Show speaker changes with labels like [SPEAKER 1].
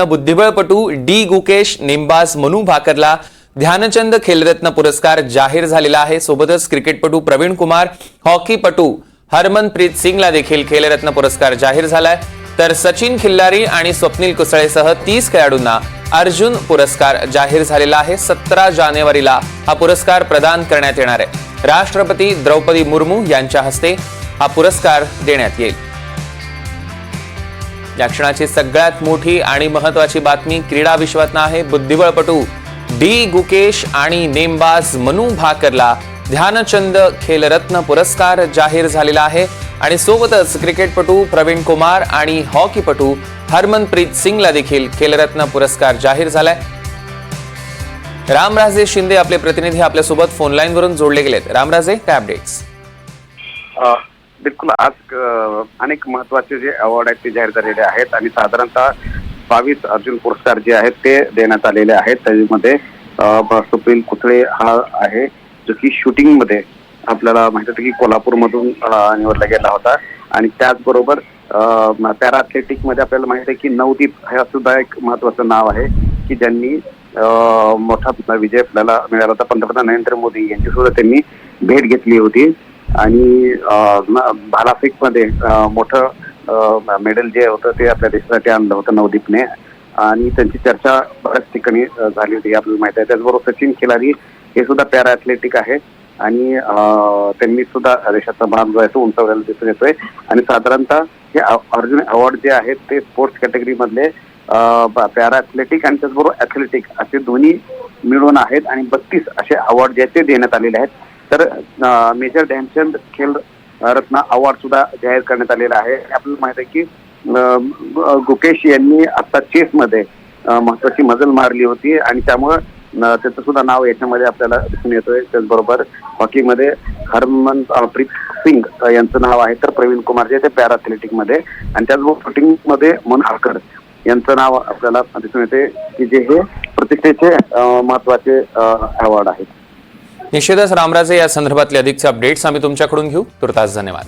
[SPEAKER 1] बुद्धिबळपटू D Gukesh नेमबाज मनू भाकरला ध्यानचंद खेलरत्न पुरस्कार जाहीर झालेला आहे। सोबतच क्रिकेटपटू प्रवीण कुमार, हॉकीपटू हरमनप्रीत सिंगला देखील खेलरत्न पुरस्कार जाहीर झालाय। तर सचिन खिल्लारी आणि स्वप्नील कुसळेसह 30 खेळाडूंना अर्जुन पुरस्कार जाहीर झालेला आहे। 17 जानेवारीला हा पुरस्कार प्रदान करण्यात येणार आहे। राष्ट्रपती द्रौपदी मुर्मू यांच्या हस्ते हा पुरस्कार देण्यात येईल। या क्षणाची सगळ्यात मोठी आणि महत्त्वाची बातमी क्रीडा विश्वातनं आहे। बुद्धिबळपटू डी गुकेश आणि नेमबाज मनू भाकरला ध्यानचंद खेलरत्न पुरस्कार जाहीर झालेला आहे आणि सोबतच क्रिकेटपटू प्रवीण कुमार आणि हॉकीपटू हरमनप्रीत सिंगला देखील खेलरत्न पुरस्कार जाहीर झालाय। रामराजे शिंदे आपले प्रतिनिधी आपल्यासोबत फोन लाईन वरून जोडले गेलेत। रामराजे, काय अपडेट्स?
[SPEAKER 2] बिलकुल, आज अनेक महत्त्वाचे जे अवॉर्ड आहेत ते जाहीर झालेले आहेत आणि साधारणतः 22 अर्जुन पुरस्कार जे आहेत ते देण्यात आलेले आहेत। त्यामध्ये स्वप्नील कुसळे हा आहे जो की शूटिंग मध्ये आपल्याला माहिती होतं की कोल्हापूर मधून निवडला गेला होता आणि त्याचबरोबर पॅरा ॲथलेटिक मध्ये आपल्याला माहिती आहे की नवदीप हे सुद्धा एक महत्त्वाचं नाव आहे की ज्यांनी मोठा विजय आपल्याला मिळाला होता। पंतप्रधान नरेंद्र मोदी यांची सुद्धा त्यांनी भेट घेतली होती आणि भालाफेक मध्ये मोठं मेडल जे होतं ते आपल्या देशासाठी आणलं होतं नवदीपने आणि त्यांची चर्चा बऱ्याच ठिकाणी झाली होती आपल्याला माहिती आहे। त्याचबरोबर सचिन खिलारी हे सुद्धा पॅरा ॲथलेटिक आहे आणि त्यांनी सुद्धा देशाचा मान जो आहे तो उंचावलेला दिसून येतोय आणि साधारणतः हे अर्जुन अवॉर्ड जे आहेत ते स्पोर्ट्स कॅटेगरी मधले पॅरा ॲथलेटिक आणि त्याचबरोबर ॲथलेटिक असे दोन्ही मिळून आहेत आणि 32 असे अवॉर्ड जे ते देण्यात आलेले आहेत। तर मेजर ध्यानचंद खेल रत्न अवॉर्ड सुद्धा जाहीर करण्यात आलेला आहे। आपल्याला माहित आहे की गुकेश यांनी आता चेस मध्ये महत्वाची मजल मारली होती आणि त्यामुळे त्याचं सुद्धा नाव याच्यामध्ये आपल्याला दिसून येतोय। त्याचबरोबर हॉकीमध्ये हरमनप्रीत सिंग यांचं नाव आहे, तर प्रवीण कुमार जे ते पॅरा ॲथलेटिक मध्ये आणि त्याचबरोबर शूटिंग मध्ये मनू भाकर यांचं नाव आपल्याला दिसून येते की जे हे प्रतिष्ठेचे महत्वाचे अवॉर्ड आहेत।
[SPEAKER 1] निश्चितच रामराजे, या संदर्भातले अधिकचे अपडेट्स आम्ही तुमच्याकडून घेऊ। तुर्तास धन्यवाद।